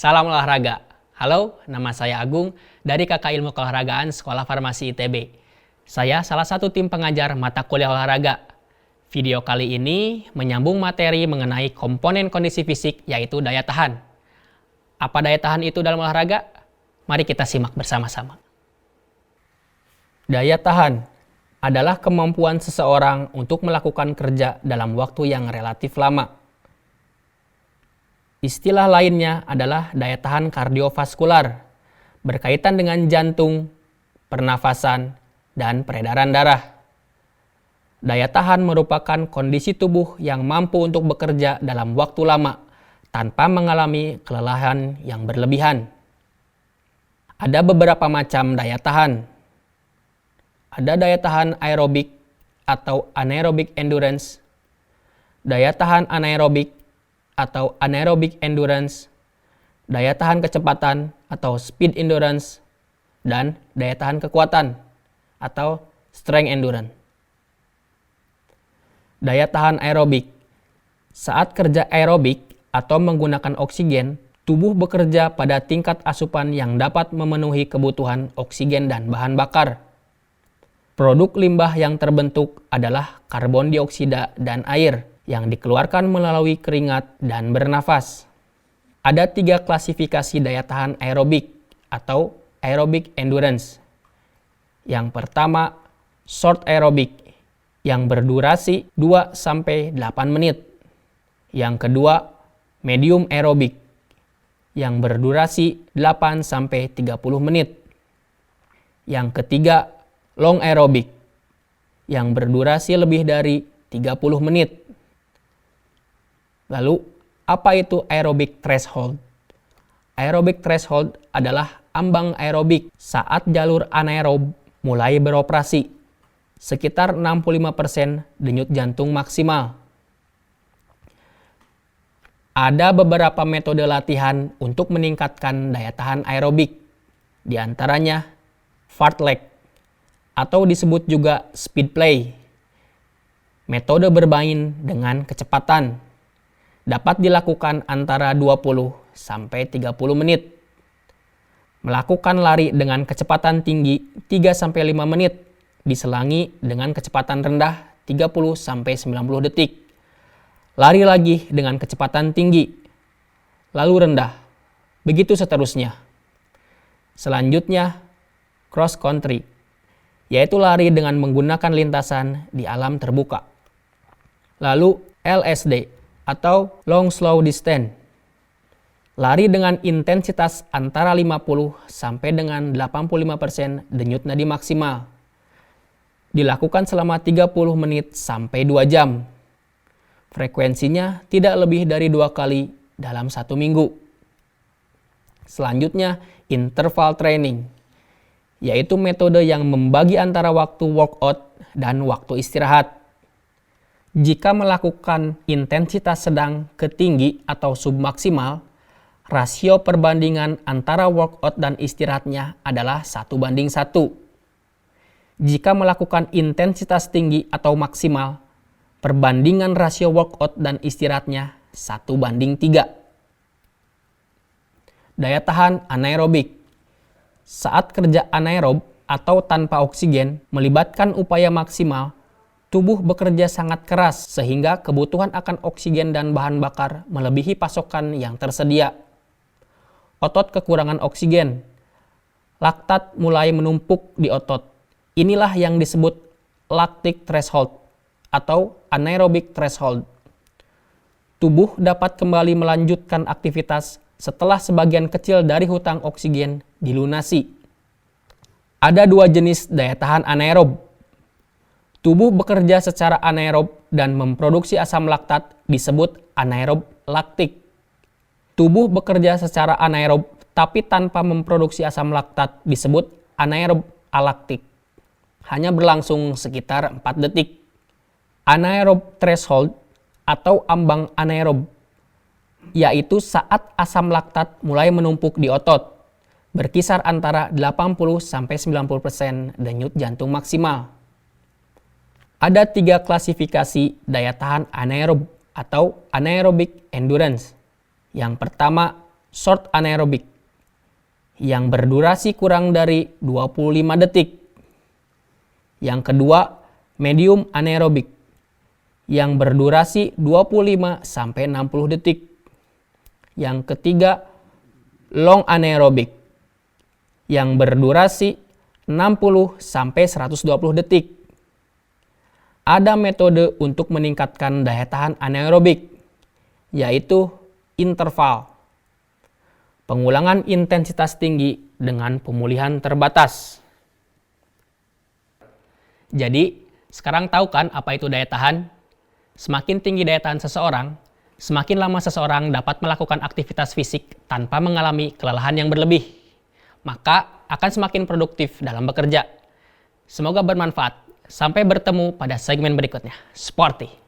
Salam olahraga. Halo, nama saya Agung dari KK Ilmu Keolahragaan Sekolah Farmasi ITB. Saya salah satu tim pengajar mata kuliah olahraga. Video kali ini menyambung materi mengenai komponen kondisi fisik yaitu daya tahan. Apa daya tahan itu dalam olahraga? Mari kita simak bersama-sama. Daya tahan adalah kemampuan seseorang untuk melakukan kerja dalam waktu yang relatif lama. Istilah lainnya adalah daya tahan kardiovaskular, berkaitan dengan jantung, pernafasan, dan peredaran darah. Daya tahan merupakan kondisi tubuh yang mampu untuk bekerja dalam waktu lama tanpa mengalami kelelahan yang berlebihan. Ada beberapa macam daya tahan. Ada daya tahan aerobik atau anaerobic endurance, daya tahan anaerobik atau anaerobic endurance, daya tahan kecepatan atau speed endurance, dan daya tahan kekuatan atau strength endurance. Daya tahan aerobik. Saat kerja aerobik atau menggunakan oksigen, tubuh bekerja pada tingkat asupan yang dapat memenuhi kebutuhan oksigen dan bahan bakar. Produk limbah yang terbentuk adalah karbon dioksida dan air yang dikeluarkan melalui keringat dan bernafas. Ada 3 klasifikasi daya tahan aerobik atau aerobic endurance. Yang pertama, short aerobic yang berdurasi 2-8 menit. Yang kedua, medium aerobic yang berdurasi 8-30 menit. Yang ketiga, long aerobic yang berdurasi lebih dari 30 menit. Lalu, apa itu aerobic threshold? Aerobic threshold adalah ambang aerobik saat jalur anaerob mulai beroperasi, sekitar 65% denyut jantung maksimal. Ada beberapa metode latihan untuk meningkatkan daya tahan aerobik, di antaranya fartlek atau disebut juga speed play. Metode bermain dengan kecepatan dapat dilakukan antara 20-30 menit. Melakukan lari dengan kecepatan tinggi 3-5 menit, diselangi dengan kecepatan rendah 30-90 detik. Lari lagi dengan kecepatan tinggi, lalu rendah. Begitu seterusnya. Selanjutnya, cross country, yaitu lari dengan menggunakan lintasan di alam terbuka. Lalu LSD atau long slow distance. Lari dengan intensitas antara 50 sampai dengan 85% denyut nadi maksimal. Dilakukan selama 30 menit sampai 2 jam. Frekuensinya tidak lebih dari 2 kali dalam 1 minggu. Selanjutnya, interval training, yaitu metode yang membagi antara waktu workout dan waktu istirahat. Jika melakukan intensitas sedang ke tinggi atau submaksimal, rasio perbandingan antara workout dan istirahatnya adalah 1:1. Jika melakukan intensitas tinggi atau maksimal, perbandingan rasio workout dan istirahatnya 1:3. Daya tahan anaerobik. Saat kerja anaerob atau tanpa oksigen melibatkan upaya maksimal, tubuh bekerja sangat keras sehingga kebutuhan akan oksigen dan bahan bakar melebihi pasokan yang tersedia. Otot kekurangan oksigen. Laktat mulai menumpuk di otot. Inilah yang disebut lactic threshold atau anaerobic threshold. Tubuh dapat kembali melanjutkan aktivitas setelah sebagian kecil dari hutang oksigen dilunasi. Ada 2 jenis daya tahan anaerob. Tubuh bekerja secara anaerob dan memproduksi asam laktat disebut anaerob laktik. Tubuh bekerja secara anaerob tapi tanpa memproduksi asam laktat disebut anaerob alaktik. Hanya berlangsung sekitar 4 detik. Anaerob threshold atau ambang anaerob, yaitu saat asam laktat mulai menumpuk di otot, berkisar antara 80-90% denyut jantung maksimal. Ada 3 klasifikasi daya tahan anaerob atau anaerobic endurance. Yang pertama, short anaerobik yang berdurasi kurang dari 25 detik. Yang kedua, medium anaerobik yang berdurasi 25-60 detik. Yang ketiga, long anaerobik yang berdurasi 60-120 detik. Ada metode untuk meningkatkan daya tahan anaerobik, yaitu interval. Pengulangan intensitas tinggi dengan pemulihan terbatas. Jadi, sekarang tahu kan apa itu daya tahan? Semakin tinggi daya tahan seseorang, semakin lama seseorang dapat melakukan aktivitas fisik tanpa mengalami kelelahan yang berlebih. Maka akan semakin produktif dalam bekerja. Semoga bermanfaat. Sampai bertemu pada segmen berikutnya. Sporty!